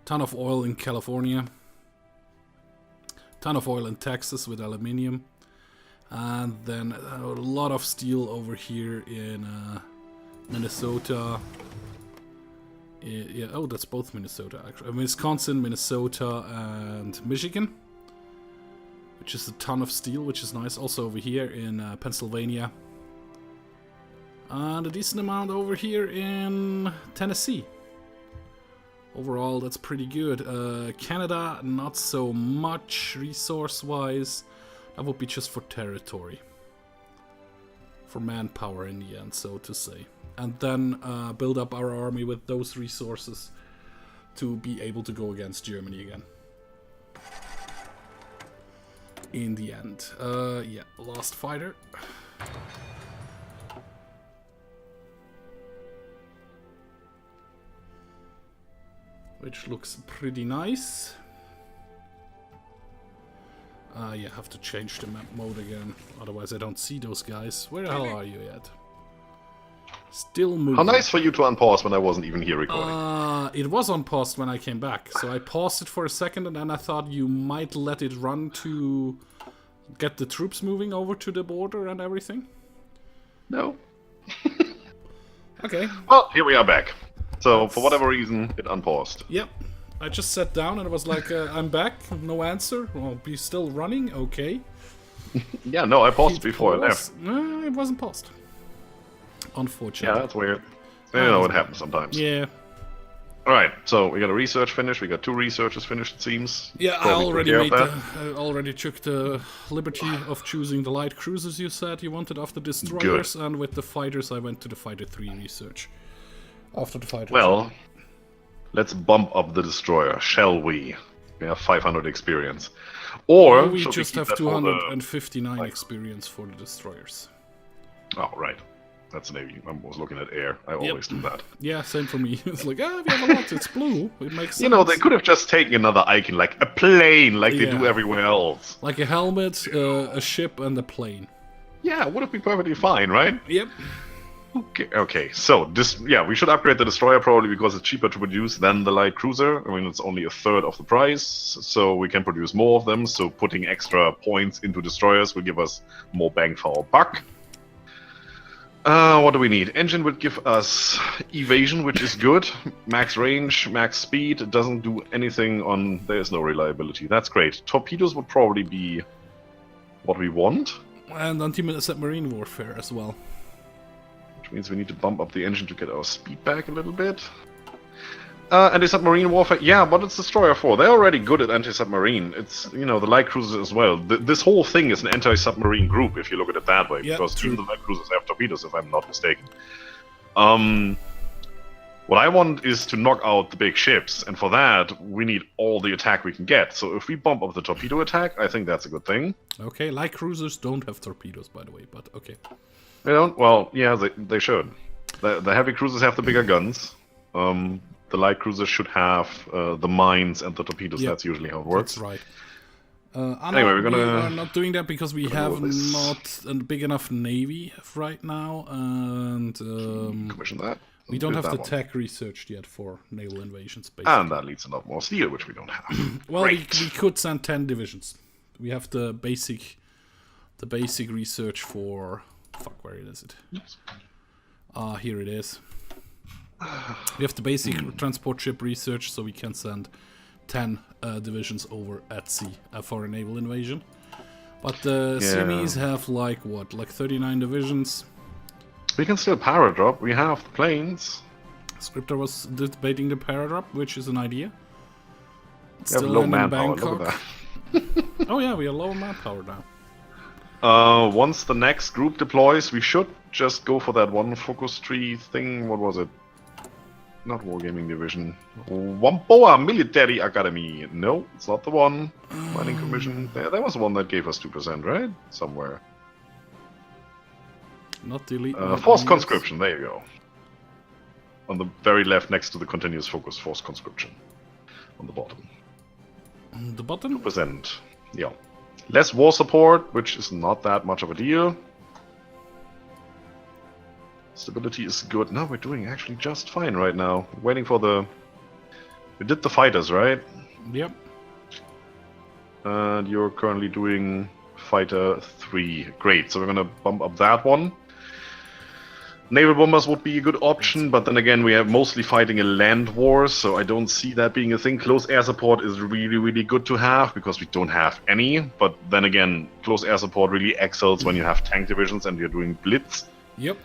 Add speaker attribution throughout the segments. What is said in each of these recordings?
Speaker 1: ton of oil in California, ton of oil in Texas with aluminium, and then a lot of steel over here in Minnesota. Yeah, oh, that's both Minnesota actually. Wisconsin, Minnesota, and Michigan, which is a ton of steel, which is nice. Also over here in Pennsylvania, and a decent amount over here in Tennessee. Overall, that's pretty good. Canada, not so much resource-wise. That would be just for territory. For manpower in the end, so to say. And then build up our army with those resources to be able to go against Germany again. In the end. Yeah, last fighter. Which looks pretty nice. Yeah, have to change the map mode again. Otherwise I don't see those guys. Where the hell are you yet? Still moving.
Speaker 2: How nice for you to unpause when I wasn't even here recording.
Speaker 1: It was unpaused when I came back. So I paused it for a second and then I thought you might let it run to get the troops moving over to the border and everything.
Speaker 2: No.
Speaker 1: Okay.
Speaker 2: Well, here we are back. So, for whatever reason, it unpaused.
Speaker 1: Yep. I just sat down and it was like, I'm back. No answer. Well, be still running. Okay.
Speaker 2: Yeah, no, I paused before I left.
Speaker 1: No, it wasn't paused. Unfortunately.
Speaker 2: Yeah, that's weird. You know, it happens sometimes.
Speaker 1: Yeah.
Speaker 2: Alright, so we got a research finished. We got 2 researches finished, it seems.
Speaker 1: Yeah,
Speaker 2: Probably
Speaker 1: I already took the liberty of choosing the light cruisers you said you wanted after destroyers.
Speaker 2: Good.
Speaker 1: And with the fighters, I went to the Fighter 3 research. After the Fighter
Speaker 2: Well,
Speaker 1: 3.
Speaker 2: let's bump up the destroyer, shall we? We have 500 experience. Or
Speaker 1: we
Speaker 2: should
Speaker 1: just
Speaker 2: keep
Speaker 1: have
Speaker 2: that for the-
Speaker 1: 259 experience for the destroyers.
Speaker 2: Oh, right. That's Navy. I was looking at air. I always do that.
Speaker 1: Yeah, same for me. It's like, we have a lot. It's blue. It makes sense.
Speaker 2: You know, they could have just taken another icon, like a plane, like they
Speaker 1: Yeah.
Speaker 2: do everywhere else.
Speaker 1: Like a helmet, a ship, and a plane.
Speaker 2: Yeah, would have been perfectly fine, right?
Speaker 1: Yep.
Speaker 2: Okay. So this, yeah, we should upgrade the destroyer probably because it's cheaper to produce than the light cruiser. I mean, it's only a third of the price, so we can produce more of them. So putting extra points into destroyers will give us more bang for our buck. What do we need? Engine would give us evasion, which is good. Max range, max speed. It doesn't do anything on... There's no reliability. That's great. Torpedoes would probably be what we want.
Speaker 1: And anti-submarine warfare as well.
Speaker 2: Which means we need to bump up the engine to get our speed back a little bit. Anti-submarine warfare, yeah, but it's Destroyer 4. They're already good at anti-submarine. It's, you know, the light cruisers as well. This whole thing is an anti-submarine group, if you look at it that way.
Speaker 1: Yeah,
Speaker 2: because
Speaker 1: true.
Speaker 2: even the light cruisers have torpedoes, if I'm not mistaken. What I want is to knock out the big ships, and for that, we need all the attack we can get. So if we bump up the torpedo attack, I think that's a good thing.
Speaker 1: Okay, light cruisers don't have torpedoes, by the way, but okay.
Speaker 2: They don't? Well, yeah, they should. The heavy cruisers have the bigger guns. The light cruisers should have the mines and the torpedoes.
Speaker 1: Yep.
Speaker 2: That's usually how it works.
Speaker 1: That's right.
Speaker 2: Anyway, we're gonna...
Speaker 1: We are not doing that because we have
Speaker 2: this.
Speaker 1: not a big enough navy right now, and
Speaker 2: Commission that.
Speaker 1: we don't
Speaker 2: Do
Speaker 1: have
Speaker 2: that
Speaker 1: the
Speaker 2: one.
Speaker 1: tech researched yet for naval invasions, basically.
Speaker 2: And that leads to a lot more steel, which we don't have.
Speaker 1: Well, we
Speaker 2: Great.
Speaker 1: could send 10 divisions. We have the basic research for... Fuck, where is it? Here it is. We have the basic transport ship research, so we can send 10 divisions over at sea for a naval invasion. But the Siamese have like 39 divisions.
Speaker 2: We can still paradrop. We have the planes.
Speaker 1: Scryptar was debating the paradrop, which is an idea. It's
Speaker 2: We have low manpower. Look at that.
Speaker 1: Oh yeah, we are low manpower now.
Speaker 2: Once the next group deploys, we should just go for that one focus tree thing. What was it? Not Wargaming Division. Wamboa Military Academy. No, it's not the one. Mining Commission. There was one that gave us 2%, right? Somewhere.
Speaker 1: Not the elite.
Speaker 2: Force conscription. There you go. On the very left, next to the continuous focus, force conscription. On the bottom.
Speaker 1: The bottom?
Speaker 2: 2%. Yeah. Less war support, which is not that much of a deal. Stability is good. No, we're doing actually just fine right now. Waiting for the We did the fighters, right?
Speaker 1: Yep.
Speaker 2: And you're currently doing fighter 3. Great, so we're gonna bump up that one. Naval bombers would be a good option, but then again, we are mostly fighting a land war, so I don't see that being a thing. Close air support is really, really good to have, because we don't have any. But then again, close air support really excels when you have tank divisions and you're doing blitz.
Speaker 1: Yep.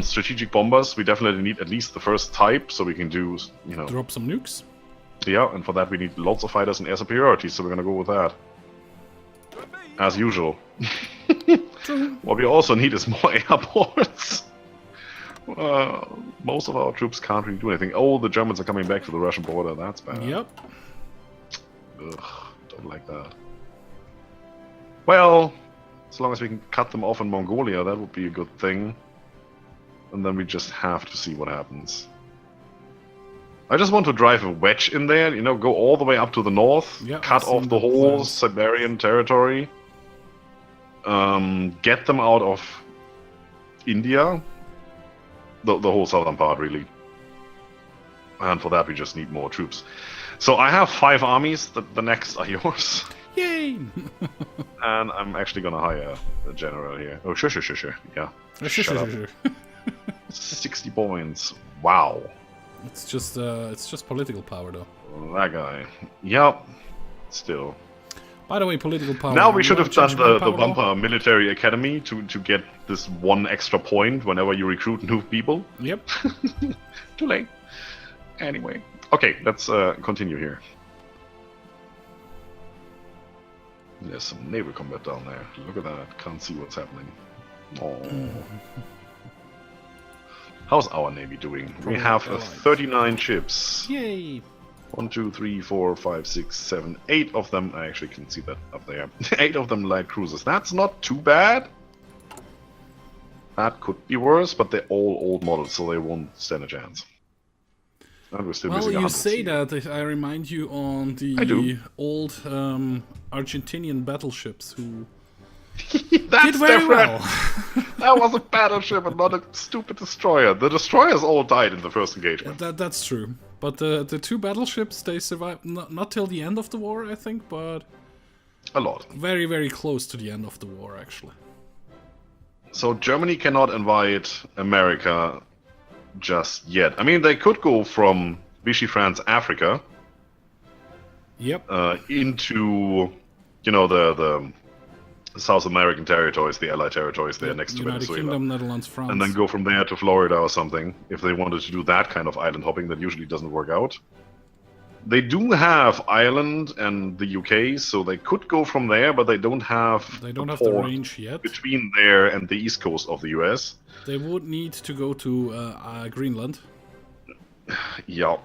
Speaker 2: Strategic bombers, we definitely need at least the first type, so we can do, you know...
Speaker 1: Drop some nukes.
Speaker 2: Yeah, and for that we need lots of fighters and air superiority, so we're gonna go with that. As usual. What we also need is more airports. Most of our troops can't really do anything. Oh, the Germans are coming back to the Russian border. That's bad.
Speaker 1: Yep.
Speaker 2: Ugh, don't like that. Well, as long as we can cut them off in Mongolia, that would be a good thing. And then we just have to see what happens. I just want to drive a wedge in there, you know, go all the way up to the north,
Speaker 1: yeah,
Speaker 2: cut off the whole Siberian territory, get them out of India. The whole southern part, really. And for that, we just need more troops. So I have 5 armies. The next are yours.
Speaker 1: Yay!
Speaker 2: And I'm actually gonna hire a general here. Oh, sure. Yeah.
Speaker 1: Sure.
Speaker 2: 60 points. Wow.
Speaker 1: It's just political power, though.
Speaker 2: That guy. Yep. Still.
Speaker 1: By the way, political power.
Speaker 2: Now we should have done the bumper military academy to get this 1 extra point whenever you recruit new people.
Speaker 1: Yep.
Speaker 2: Too late. Anyway. Okay, let's continue here. There's some naval combat down there. Look at that. Can't see what's happening. Oh. How's our navy doing?
Speaker 1: Probably
Speaker 2: we have 39 ships.
Speaker 1: Yay!
Speaker 2: 1, 2, 3, 4, 5, 6, 7, 8 of them. I actually can see that up there. 8 of them light cruisers. That's not too bad. That could be worse, but they're all old models, so they won't stand a chance. And we're still missing 100
Speaker 1: you say
Speaker 2: here.
Speaker 1: that, I remind you on the old Argentinian battleships who
Speaker 2: That's
Speaker 1: did very
Speaker 2: different.
Speaker 1: well.
Speaker 2: That was a battleship and not a stupid destroyer. The destroyers all died in the first engagement.
Speaker 1: That's true. But the 2 battleships, they survived not till the end of the war, I think, but
Speaker 2: A lot.
Speaker 1: very, very close to the end of the war, actually.
Speaker 2: So Germany cannot invite America just yet. I mean, they could go from Vichy France, Africa,
Speaker 1: Yep.
Speaker 2: into, you know, the South American territories, the Allied territories there next to
Speaker 1: United
Speaker 2: Venezuela.
Speaker 1: Kingdom, Netherlands, France.
Speaker 2: And then go from there to Florida or something, if they wanted to do that kind of island hopping. That usually doesn't work out. They do have Ireland and the UK, so they could go from there, but they don't have
Speaker 1: the
Speaker 2: port
Speaker 1: range yet.
Speaker 2: between there and the east coast of the US.
Speaker 1: They would need to go to Greenland.
Speaker 2: Yeah.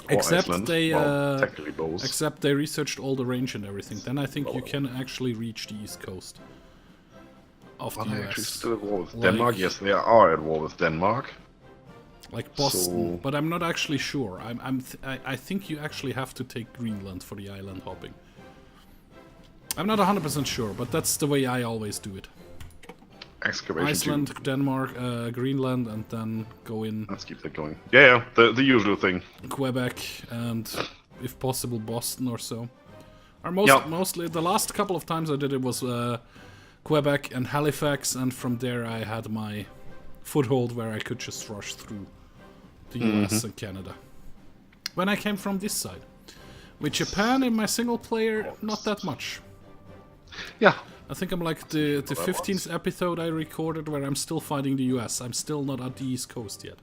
Speaker 2: Or
Speaker 1: Except
Speaker 2: Iceland.
Speaker 1: they
Speaker 2: well, technically both.
Speaker 1: except they researched all the range and everything. Then I think you can actually reach the east coast of
Speaker 2: Are
Speaker 1: the
Speaker 2: they
Speaker 1: US.
Speaker 2: actually still at war with
Speaker 1: Like-
Speaker 2: Denmark? Yes, they are at war with Denmark.
Speaker 1: Like Boston,
Speaker 2: So-
Speaker 1: but I'm not actually sure. I think you actually have to take Greenland for the island hopping. I'm not 100% sure, but that's the way I always do it.
Speaker 2: Excavation
Speaker 1: Iceland,
Speaker 2: too.
Speaker 1: Denmark, Greenland, and then go in
Speaker 2: Let's keep that going. Yeah, the usual thing.
Speaker 1: Quebec and, if possible, Boston or so. Or
Speaker 2: Yeah.
Speaker 1: mostly, the last couple of times I did it was Quebec and Halifax, and from there I had my foothold where I could just rush through the US and Canada. When I came from this side. With Japan in my single player, not that much.
Speaker 2: Yeah.
Speaker 1: I think I'm like the 15th episode I recorded where I'm still fighting the US. I'm still not at the East Coast yet.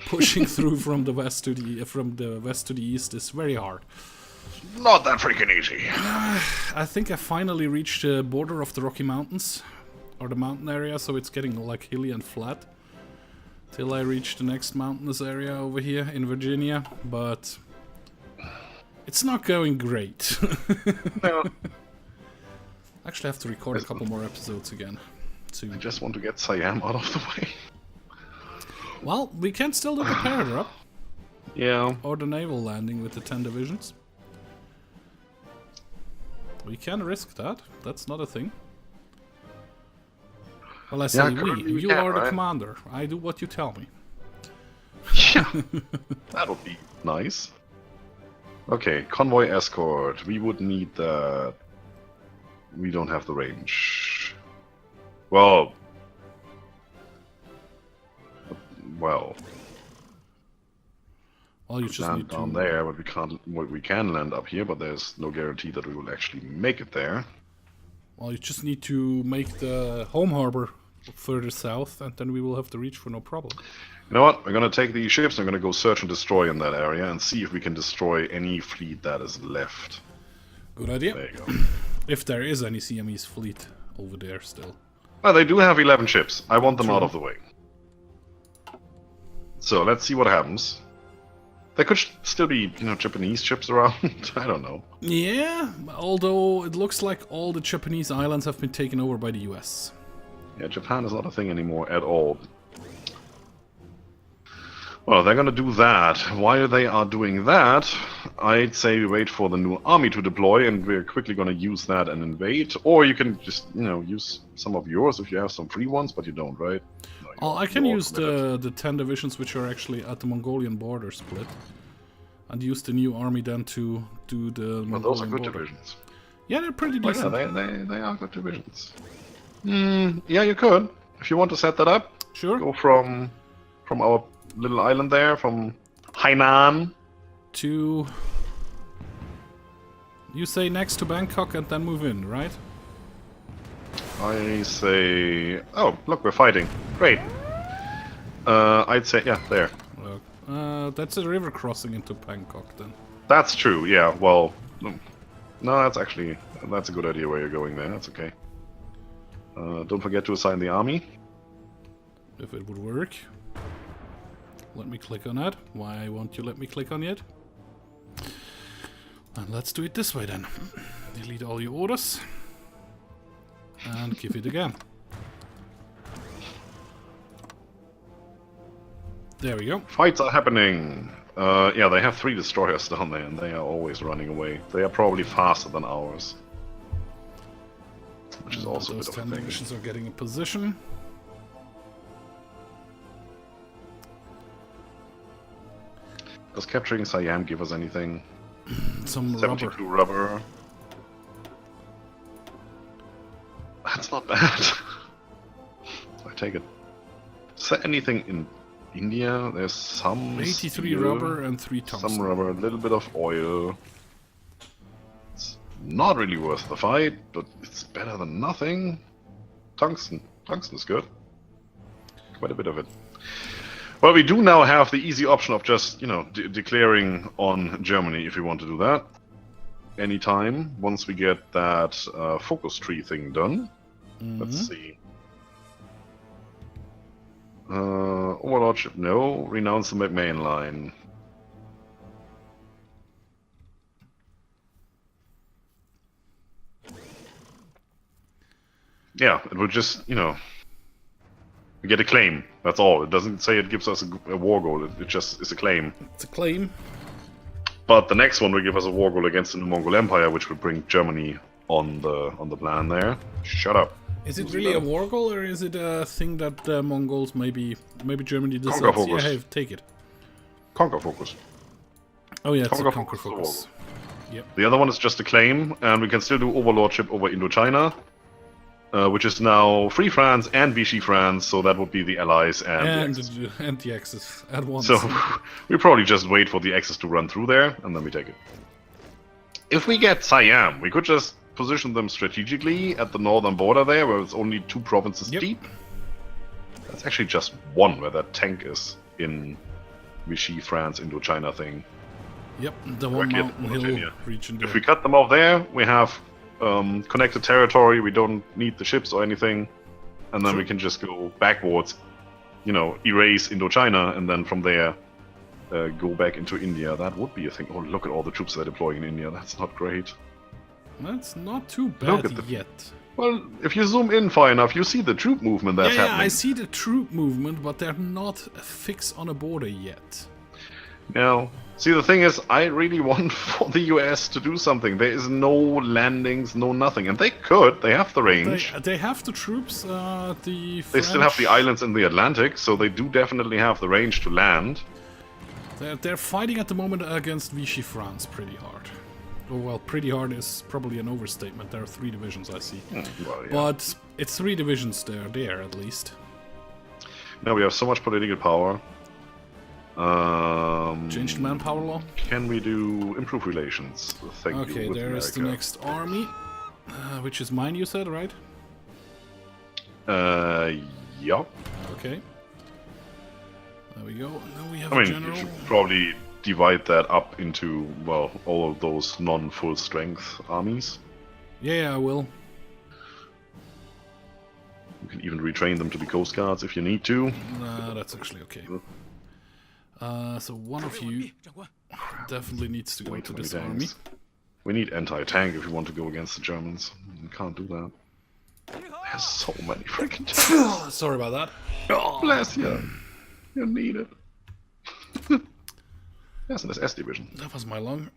Speaker 1: Pushing through from the west to the east is very hard.
Speaker 2: Not that freaking easy.
Speaker 1: I think I finally reached the border of the Rocky Mountains, or the mountain area, so it's getting like hilly and flat. Till I reach the next mountainous area over here in Virginia, but it's not going great.
Speaker 2: No.
Speaker 1: Actually, I have to record a couple more episodes again.
Speaker 2: I just want to get Siam out of the way.
Speaker 1: Well, we can still do the pair up,
Speaker 2: Yeah.
Speaker 1: or the naval landing with the 10 divisions. We can risk that. That's not a thing. Well, I say
Speaker 2: currently we
Speaker 1: You
Speaker 2: can,
Speaker 1: are the
Speaker 2: right?
Speaker 1: commander. I do what you tell me.
Speaker 2: Yeah. That'll be nice. Okay, convoy escort. We would need that. We don't have the range. Well,
Speaker 1: Well, you just
Speaker 2: land
Speaker 1: need
Speaker 2: down
Speaker 1: to...
Speaker 2: there, but we can't. We can land up here, but there's no guarantee that we will actually make it there.
Speaker 1: Well, you just need to make the home harbor further south, and then we will have to reach for no problem.
Speaker 2: You know what? We're gonna take these ships and we're gonna go search and destroy in that area and see if we can destroy any fleet that is left.
Speaker 1: Good idea.
Speaker 2: There you go.
Speaker 1: If there is any Siamese fleet over there still.
Speaker 2: Well, they do have 11 ships. I want them
Speaker 1: True.
Speaker 2: out of the way. So let's see what happens. There could still be, you know, Japanese ships around. I don't know.
Speaker 1: Yeah, although it looks like all the Japanese islands have been taken over by the US.
Speaker 2: Yeah, Japan is not a thing anymore at all. Well, they're gonna do that. While they are doing that, I'd say we wait for the new army to deploy, and we're quickly gonna use that and invade. Or you can just, you know, use some of yours if you have some free ones, but you don't, right? No,
Speaker 1: Oh, I can
Speaker 2: you're
Speaker 1: use the 10 divisions which are actually at the Mongolian border split. And use the new army then to do the Mongolian
Speaker 2: Well, those are good
Speaker 1: border.
Speaker 2: divisions.
Speaker 1: Yeah, they're pretty
Speaker 2: Oh,
Speaker 1: decent.
Speaker 2: yeah, they are good divisions. Yeah, you could. If you want to set that up,
Speaker 1: Sure.
Speaker 2: go from our little island there, from Hainan.
Speaker 1: To... You say next to Bangkok and then move in, right?
Speaker 2: I say... Oh, look, we're fighting. Great. I'd say, yeah, there.
Speaker 1: That's a river crossing into Bangkok then.
Speaker 2: That's true, yeah, well... No, that's actually... That's a good idea where you're going there, that's okay. Don't forget to assign the army.
Speaker 1: If it would work. Let me click on that. Why won't you let me click on it? And let's do it this way then. Delete all your orders. And give it again. There we go.
Speaker 2: Fights are happening. Yeah, they have 3 destroyers down there, and they are always running away. They are probably faster than ours. Which is also a
Speaker 1: Those
Speaker 2: bit
Speaker 1: 10
Speaker 2: of a thing.
Speaker 1: divisions are getting in position.
Speaker 2: Does capturing Siam give us anything?
Speaker 1: Some rubber.
Speaker 2: 72 rubber. That's not bad. I take it. Is there anything in India? There's some
Speaker 1: 83
Speaker 2: steel,
Speaker 1: rubber and 3 tungsten.
Speaker 2: some rubber, a little bit of oil. It's not really worth the fight, but it's better than nothing. Tungsten. Tungsten is good. Quite a bit of it. Well, we do now have the easy option of just, you know, declaring on Germany if we want to do that. Anytime, once we get that focus tree thing done. Let's see. Overlordship, no. Renounce the McMahon line. Yeah, it would just, you know, we get a claim. That's all. It doesn't say it gives us a war goal. It just is a claim.
Speaker 1: It's a claim.
Speaker 2: But the next one will give us a war goal against the Mongol Empire, which will bring Germany on the plan there. Shut up.
Speaker 1: Is it really a war goal, or is it a thing that the Mongols maybe Germany decides?
Speaker 2: Conquer focus.
Speaker 1: Yeah, hey, take it.
Speaker 2: Conquer focus.
Speaker 1: Oh yeah, it's
Speaker 2: Conquer
Speaker 1: a conquer
Speaker 2: focus is
Speaker 1: focus. Yep.
Speaker 2: The other one is just a claim, and we can still do overlordship over Indochina, which is now Free France and Vichy France, so that would be the Allies and the Axis.
Speaker 1: And the Axis at once.
Speaker 2: So we probably just wait for the Axis to run through there, and then we take it. If we get Siam, we could just position them strategically at the northern border there, where it's only 2 provinces deep. That's actually just 1 where that tank is in Vichy France Indochina thing.
Speaker 1: Yep, the one
Speaker 2: Correctly,
Speaker 1: mountain hill
Speaker 2: Virginia.
Speaker 1: region there.
Speaker 2: If we cut them off there, we have connected territory, we don't need the ships or anything, and then we can just go backwards, you know, erase Indochina, and then from there go back into India. That would be a thing. Oh, look at all the troops they're deploying in India. That's not great.
Speaker 1: That's not too
Speaker 2: Look
Speaker 1: bad
Speaker 2: at the-
Speaker 1: yet.
Speaker 2: Well, if you zoom in far enough, you see the troop movement that's
Speaker 1: Yeah,
Speaker 2: happening.
Speaker 1: I see the troop movement, but they're not fixed on a border yet.
Speaker 2: Now, see, the thing is, I really want for the US to do something. There is no landings, no nothing. And they could, they have the range.
Speaker 1: They have the troops,
Speaker 2: They still have the islands in the Atlantic, so they do definitely have the range to land.
Speaker 1: They're fighting at the moment against Vichy France pretty hard. Oh, well, pretty hard is probably an overstatement. There are 3 divisions I see.
Speaker 2: Well, yeah.
Speaker 1: But it's 3 divisions there at least.
Speaker 2: Now we have so much political power.
Speaker 1: Changed manpower law?
Speaker 2: Can we do improve relations? Thank you.
Speaker 1: Okay,
Speaker 2: with
Speaker 1: there is the
Speaker 2: America.
Speaker 1: next army. Which is mine, you said, right?
Speaker 2: Yup.
Speaker 1: Okay. There we go. Now we have
Speaker 2: I
Speaker 1: a
Speaker 2: mean, you
Speaker 1: general.
Speaker 2: should probably divide that up into, well, all of those non-full strength armies.
Speaker 1: Yeah, I will.
Speaker 2: You can even retrain them to be Coast Guards if you need to.
Speaker 1: Nah, that's actually okay. So one of you definitely needs to go
Speaker 2: Way
Speaker 1: to
Speaker 2: too many
Speaker 1: this army.
Speaker 2: tanks. We need anti-tank if we want to go against the Germans. We can't do that. There's so many freaking tanks.
Speaker 1: Sorry about that.
Speaker 2: Bless you. You need it. There's an SS division.
Speaker 1: That was my lung.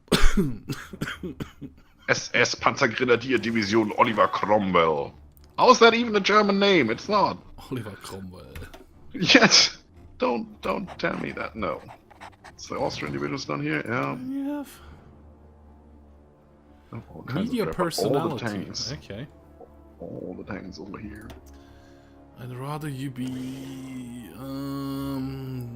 Speaker 2: SS Panzergrenadier Division Oliver Cromwell. How's that even a German name? It's not.
Speaker 1: Oliver Cromwell.
Speaker 2: Yes. Don't tell me that. No. It's the Austrian divisions down here. Yeah.
Speaker 1: You have
Speaker 2: All kinds
Speaker 1: media
Speaker 2: of crap. All the
Speaker 1: personality.
Speaker 2: tanks.
Speaker 1: Okay.
Speaker 2: All the tanks over here.
Speaker 1: I'd rather you be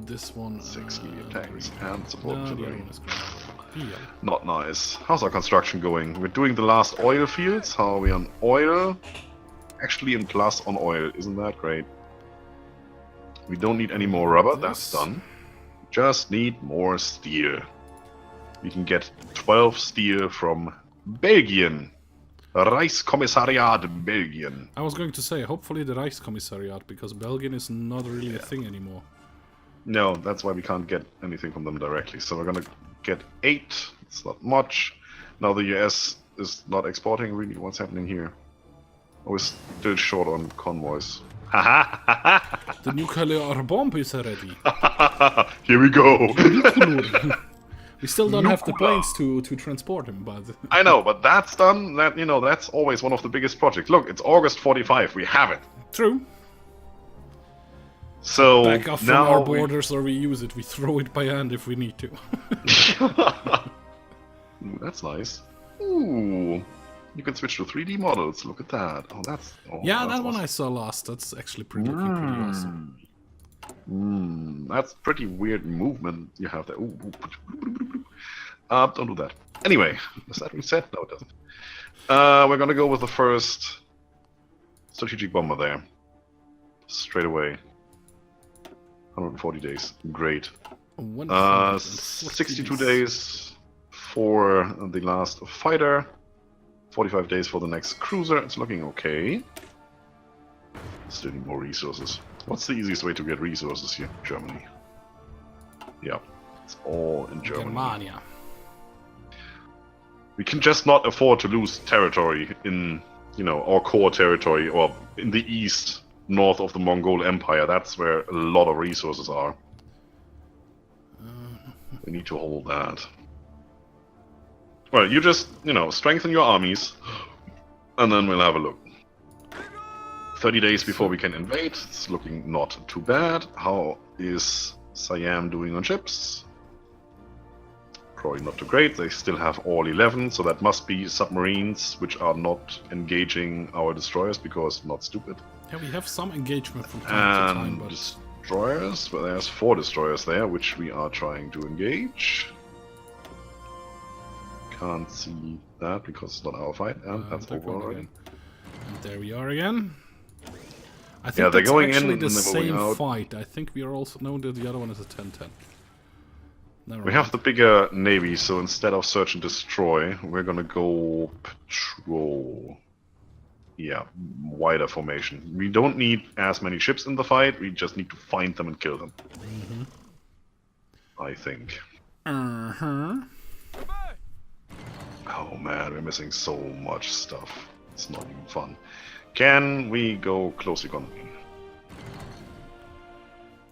Speaker 1: this one.
Speaker 2: 6 medium tanks
Speaker 1: green.
Speaker 2: and support
Speaker 1: No, the other
Speaker 2: artillery.
Speaker 1: one is green. Yeah.
Speaker 2: Not nice. How's our construction going? We're doing the last oil fields. How are we on oil? Actually in plus on oil. Isn't that great? We don't need any more rubber. That's done. Just need more steel. We can get 12 steel from Belgium. Reichskommissariat Belgium.
Speaker 1: I was going to say, hopefully the Reichskommissariat, because Belgium is not really a thing anymore.
Speaker 2: No, that's why we can't get anything from them directly. So we're gonna get 8. It's not much. Now the US is not exporting really. What's happening here? Oh, we're still short on convoys.
Speaker 1: The nuclear bomb is ready.
Speaker 2: Here we go.
Speaker 1: We still don't have the planes to transport him, but
Speaker 2: I know, but that's done. That, you know, that's always one of the biggest projects. Look, it's August 45. We have it.
Speaker 1: true.
Speaker 2: So
Speaker 1: Back off from
Speaker 2: now
Speaker 1: our borders, or we use it. We throw it by hand if we need to.
Speaker 2: Ooh, that's nice. Ooh, you can switch to 3D models. Look at that. Oh, that's
Speaker 1: Yeah,
Speaker 2: that's
Speaker 1: that one
Speaker 2: awesome.
Speaker 1: I saw last. That's actually pretty awesome.
Speaker 2: That's pretty weird movement you have there. Ooh. Don't do that. Anyway, does that reset? No, it doesn't. We're gonna go with the first strategic bomber there. Straight away. 140 days. Great. 62 days for the last fighter. 45 days for the next cruiser. It's looking okay. Still need more resources. What's the easiest way to get resources here? Germany. Yeah, it's all in Germany.
Speaker 1: Germania.
Speaker 2: We can just not afford to lose territory in, you know, our core territory, or in the east, north of the Mongol Empire. That's where a lot of resources are. We need to hold that. Well, you just, you know, strengthen your armies, and then we'll have a look. 30 days before we can invade. It's looking not too bad. How is Siam doing on ships? Probably not too great. They still have all 11, so that must be submarines which are not engaging our destroyers, because not stupid.
Speaker 1: Yeah, we have some engagement from time to time,
Speaker 2: And
Speaker 1: but
Speaker 2: destroyers, well, there's 4 destroyers there, which we are trying to engage. Can't see that because it's not our fight, and that's
Speaker 1: they're
Speaker 2: over
Speaker 1: going
Speaker 2: already.
Speaker 1: again. And there we are again. I think
Speaker 2: Yeah, they're
Speaker 1: that's
Speaker 2: going in
Speaker 1: actually
Speaker 2: and
Speaker 1: the
Speaker 2: they're moving
Speaker 1: same
Speaker 2: out.
Speaker 1: fight. I think we are also... No, the other one is a 10-10. Never
Speaker 2: We
Speaker 1: mind.
Speaker 2: have the bigger navy, so instead of search and destroy, we're gonna go patrol. Yeah, wider formation. We don't need as many ships in the fight, we just need to find them and kill them. I think.
Speaker 1: Uh-huh.
Speaker 2: Oh man, we're missing so much stuff. It's not even fun. Can we go close economy?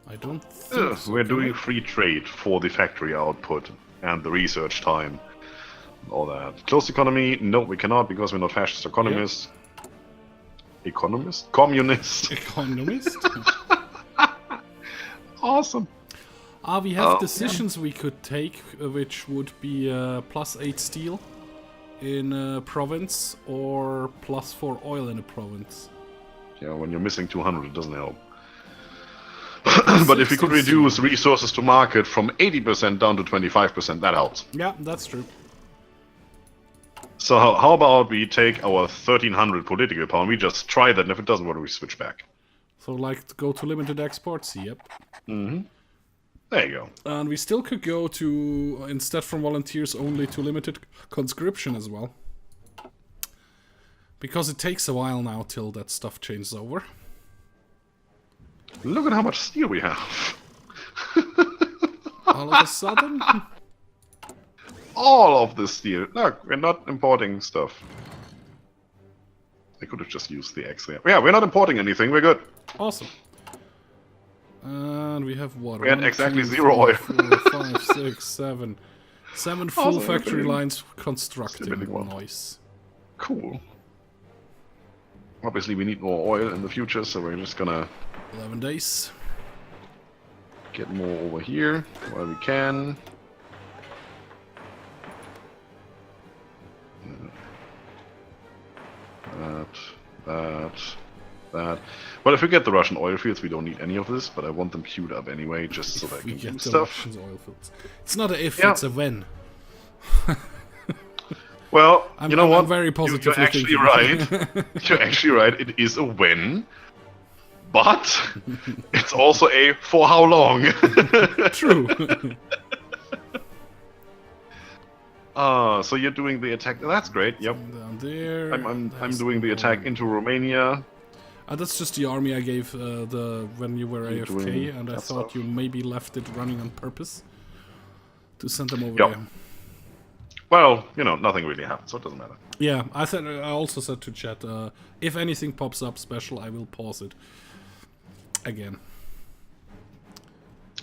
Speaker 1: I don't think so,
Speaker 2: We're
Speaker 1: can
Speaker 2: doing
Speaker 1: we?
Speaker 2: free trade for the factory output and the research time. All that. Close economy? No, we cannot, because we're not fascist economists. Economist? Communist?
Speaker 1: Economist?
Speaker 2: Awesome.
Speaker 1: We have decisions we could take, which would be +8 steel in a province or +4 oil in a province.
Speaker 2: Yeah, when you're missing 200, it doesn't help. But if we could
Speaker 1: 16.
Speaker 2: reduce resources to market from 80% down to 25%, that helps.
Speaker 1: Yeah, that's true.
Speaker 2: So how about we take our 1300 political power and we just try that, and if it doesn't work, we switch back.
Speaker 1: So, like, go to limited exports, yep.
Speaker 2: There you go.
Speaker 1: And we still could go to, instead from volunteers, only to limited conscription as well. Because it takes a while now till that stuff changes over.
Speaker 2: Look at how much steel we have.
Speaker 1: All of a sudden?
Speaker 2: All of this steel. Look, we're not importing stuff. I could have just used the X there. Yeah, we're not importing anything. We're good.
Speaker 1: Awesome. And we have what?
Speaker 2: We had
Speaker 1: 1,
Speaker 2: exactly
Speaker 1: 2,
Speaker 2: 0
Speaker 1: 3,
Speaker 2: oil.
Speaker 1: 4, 5, 6, 7. 7 full
Speaker 2: Awesome,
Speaker 1: factory
Speaker 2: building-
Speaker 1: lines constructing.
Speaker 2: building one.
Speaker 1: Nice.
Speaker 2: Cool. Obviously, we need more oil in the future, so we're just gonna
Speaker 1: 11 days.
Speaker 2: get more over here while we can. That. Well, if we get the Russian oil fields, we don't need any of this, but I want them queued up anyway, just so that I
Speaker 1: We
Speaker 2: can
Speaker 1: get
Speaker 2: do
Speaker 1: the
Speaker 2: stuff.
Speaker 1: Russians oil fields. It's not a if,
Speaker 2: Yeah.
Speaker 1: it's a when.
Speaker 2: Well, you know
Speaker 1: I'm
Speaker 2: what?
Speaker 1: very
Speaker 2: You're
Speaker 1: positively
Speaker 2: actually
Speaker 1: thinking.
Speaker 2: right. You're actually right. It is a when, but it's also a for how long.
Speaker 1: True.
Speaker 2: So you're doing the attack. That's great. Yep.
Speaker 1: Down there.
Speaker 2: I'm
Speaker 1: there's
Speaker 2: doing the attack into Romania.
Speaker 1: That's just the army I gave when you were
Speaker 2: You're
Speaker 1: AFK,
Speaker 2: doing
Speaker 1: and I
Speaker 2: that
Speaker 1: thought
Speaker 2: stuff.
Speaker 1: you maybe left it running on purpose to send them over
Speaker 2: Yep.
Speaker 1: there.
Speaker 2: Well, you know, nothing really happened, so it doesn't matter.
Speaker 1: Yeah, I also said to chat, if anything pops up special, I will pause it again.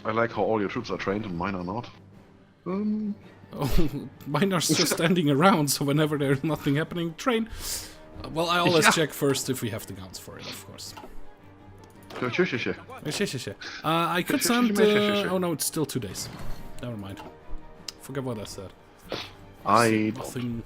Speaker 2: I like how all your troops are trained and mine are not.
Speaker 1: Oh, mine are just standing around, so whenever there's nothing happening, train. Well, I always
Speaker 2: Yeah.
Speaker 1: check first if we have the guns for it, of course. I could send. Oh no, it's still 2 days. Never mind. Forget what I said.
Speaker 2: I
Speaker 1: Nothing.